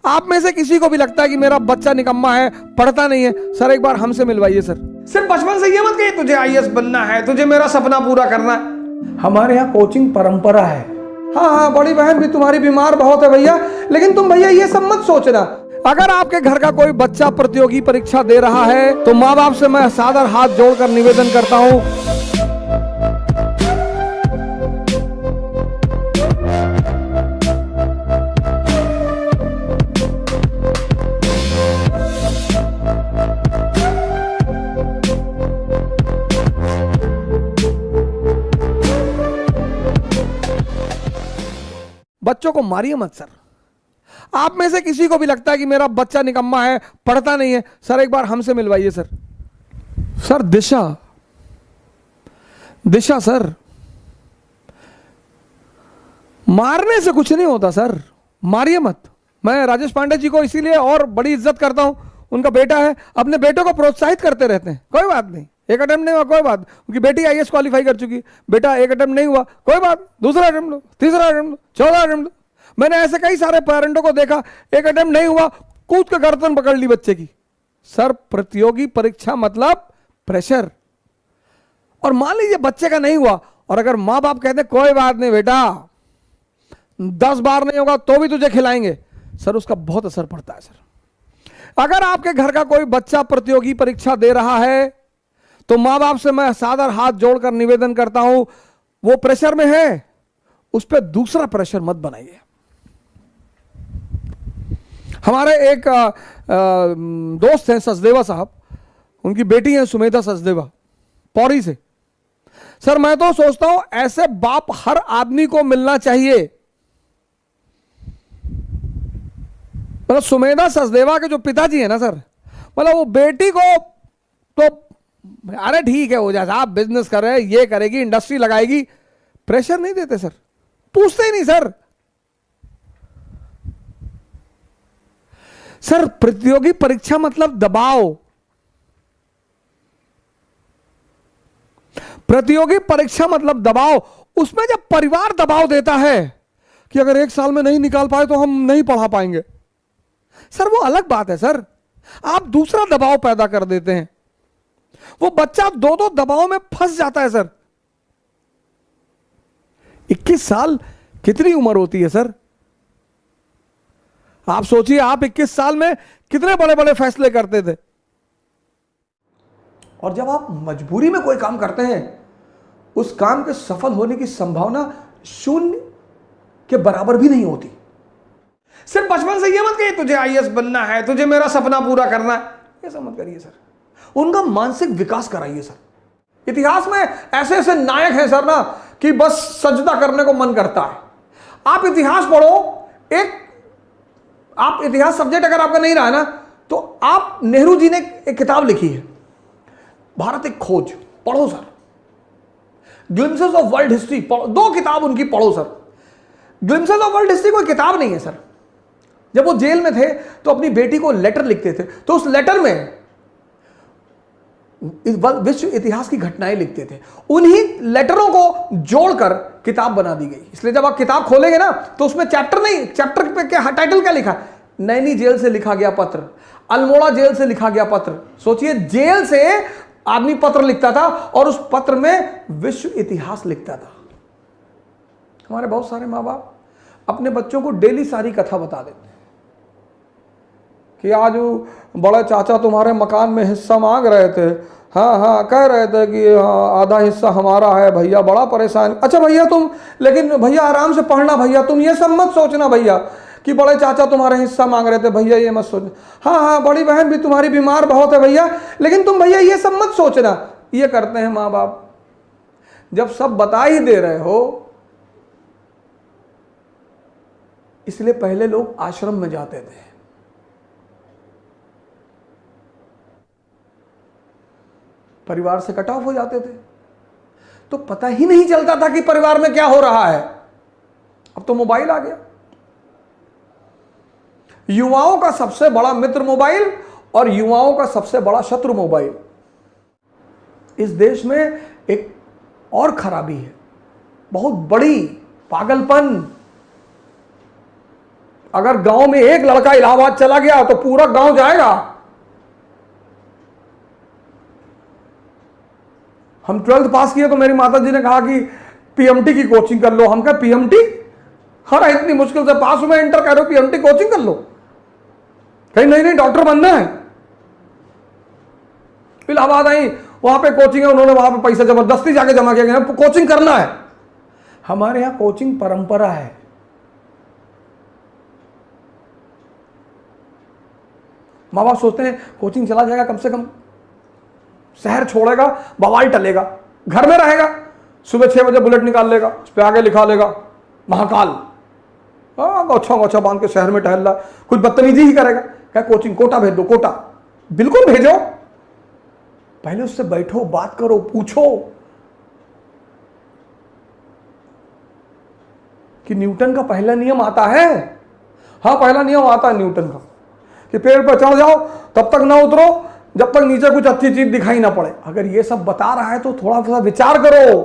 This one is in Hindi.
आप में से किसी को भी लगता है कि मेरा बच्चा निकम्मा है, पढ़ता नहीं है, सर एक बार हमसे मिलवाइए सर। सिर्फ बचपन से ये मत कहिए तुझे आईएएस बनना है, तुझे मेरा सपना पूरा करना है। हमारे यहाँ कोचिंग परंपरा है। हाँ हाँ, बड़ी बहन भी तुम्हारी बीमार बहुत है भैया, लेकिन तुम भैया ये सब मत सोचना। अगर आपके घर का कोई बच्चा प्रतियोगी परीक्षा दे रहा है तो माँ बाप से मैं सादर हाथ जोड़कर निवेदन करता हूँ, बच्चों को मारिए मत सर। आप में से किसी को भी लगता है कि मेरा बच्चा निकम्मा है, पढ़ता नहीं है, सर एक बार हमसे मिलवाइए सर। सर दिशा दिशा सर, मारने से कुछ नहीं होता सर, मारिए मत। मैं राजेश पांडे जी को इसीलिए और बड़ी इज्जत करता हूं, उनका बेटा है, अपने बेटों को प्रोत्साहित करते रहते हैं। कोई बात नहीं, एक अटेम्प्ट नहीं हुआ कोई बात, उनकी बेटी आईएएस क्वालिफाई कर चुकी, बेटा एक अटेम्प्ट नहीं हुआ कोई बात, दूसरा अटेम्प्ट लो, तीसरा अटेम्प्ट लो, चौथा अटेम्प्ट लो। मैंने ऐसे कई सारे पेरेंटों को देखा, एक अटेम्प्ट नहीं हुआ, कूद के गर्दन पकड़ ली बच्चे की। सर प्रतियोगी परीक्षा मतलब प्रेशर। और मान लीजिए बच्चे का नहीं हुआ और अगर माँ बाप कहते कोई बात नहीं बेटा, 10 बार नहीं होगा तो भी तुझे खिलाएंगे, सर उसका बहुत असर पड़ता है सर। अगर आपके घर का कोई बच्चा प्रतियोगी परीक्षा दे रहा है तो मां बाप से मैं सादर हाथ जोड़कर निवेदन करता हूं, वो प्रेशर में है, उस पर दूसरा प्रेशर मत बनाइए। हमारे एक दोस्त हैं सचदेवा साहब, उनकी बेटी है सुमेधा सचदेवा, पौड़ी से। सर मैं तो सोचता हूं ऐसे बाप हर आदमी को मिलना चाहिए। मतलब सुमेधा सचदेवा के जो पिताजी है ना सर, मतलब वो बेटी को तो अरे ठीक है हो जाए आप बिजनेस कर रहे हैं, ये करेगी, इंडस्ट्री लगाएगी, प्रेशर नहीं देते सर, पूछते ही नहीं सर। सर प्रतियोगी परीक्षा मतलब दबाव। प्रतियोगी परीक्षा मतलब दबाव। उसमें जब परिवार दबाव देता है कि अगर 1 साल में नहीं निकाल पाए तो हम नहीं पढ़ा पाएंगे, सर वो अलग बात है सर, आप दूसरा दबाव पैदा कर देते हैं, वो बच्चा दो दबाव में फंस जाता है सर। 21 साल कितनी उम्र होती है सर? आप सोचिए आप 21 साल में कितने बड़े बड़े फैसले करते थे। और जब आप मजबूरी में कोई काम करते हैं, उस काम के सफल होने की संभावना 0 के बराबर भी नहीं होती। सिर्फ बचपन से ये मत कहिए तुझे आईएएस बनना है, तुझे मेरा सपना पूरा करना है, ऐसा मत करिए सर। उनका मानसिक विकास कराइए सर। इतिहास में ऐसे ऐसे नायक हैं सर ना कि बस सजदा करने को मन करता है। आप इतिहास पढ़ो, आप इतिहास सब्जेक्ट अगर आपका नहीं रहा ना, तो आप नेहरू जी ने एक किताब लिखी है, भारत एक खोज, पढ़ो sir. Glimpses of world history, 2 किताब उनकी पढ़ो sir. Glimpses of world history कोई किताब नहीं है सर। जब वो जेल में थे तो अपनी बेटी को लेटर लिखते थे, तो उस लेटर में विश्व इतिहास की घटनाएं लिखते थे। उन्हीं लेटरों को जोड़कर किताब बना दी गई। इसलिए जब आप किताब खोलेंगे ना तो उसमें चैप्टर नहीं, चैप्टर पे क्या टाइटल क्या लिखा, नैनी जेल से लिखा गया पत्र, अल्मोड़ा जेल से लिखा गया पत्र। सोचिए जेल से आदमी पत्र लिखता था और उस पत्र में विश्व इतिहास लिखता था। हमारे बहुत सारे माँ बाप अपने बच्चों को डेली सारी कथा बता देते कि आज बड़े चाचा तुम्हारे मकान में हिस्सा मांग रहे थे, हाँ हाँ कह रहे थे कि हाँ आधा हिस्सा हमारा है भैया, बड़ा परेशान। अच्छा भैया तुम, लेकिन भैया आराम से पढ़ना भैया, तुम ये सब मत सोचना भैया कि बड़े चाचा तुम्हारे हिस्सा मांग रहे थे, भैया ये मत सोचना। हाँ हाँ, बड़ी बहन भी तुम्हारी बीमार बहुत है भैया, लेकिन तुम भैया ये सब मत सोचना। ये करते हैं माँ बाप। जब सब बता ही दे रहे हो, इसलिए पहले लोग आश्रम में जाते थे। परिवार से कट ऑफ हो जाते थे तो पता ही नहीं चलता था कि परिवार में क्या हो रहा है। अब तो मोबाइल आ गया। युवाओं का सबसे बड़ा मित्र मोबाइल और युवाओं का सबसे बड़ा शत्रु मोबाइल। इस देश में एक और खराबी है, बहुत बड़ी पागलपन। अगर गांव में एक लड़का इलाहाबाद चला गया तो पूरा गांव जाएगा। हम 12th पास किए तो मेरी माता जी ने कहा कि पीएमटी की कोचिंग कर लो। हम कहा पीएमटी, हर इतनी मुश्किल से पास हुए, इंटर कह रहे हो पीएमटी कोचिंग कर लो। कहीं नहीं डॉक्टर बनना है। इलाहाबाद आई, वहां पे कोचिंग है, उन्होंने वहां पे पैसा जबरदस्ती जाके जमा किया गया, कोचिंग करना है। हमारे यहां कोचिंग परंपरा है। माँ बाप सोचते हैं कोचिंग चला जाएगा, कम से कम शहर छोड़ेगा, बवाल टलेगा, घर में रहेगा, सुबह 6 बजे बुलेट निकाल लेगा, उस पर आगे लिखा लेगा महाकाल, गोछा गोछा बांध के शहर में टहल रहा, कुछ बदतमीजी ही करेगा। क्या कोचिंग, कोटा भेज दो, कोटा बिल्कुल भेजो। पहले उससे बैठो, बात करो, पूछो कि न्यूटन का पहला नियम आता है। हाँ, पहला नियम आता है न्यूटन का कि पेड़ पर चढ़ जाओ तब तक ना उतरो जब तक नीचे कुछ अच्छी चीज दिखाई ना पड़े। अगर ये सब बता रहा है तो थोड़ा सा विचार करो।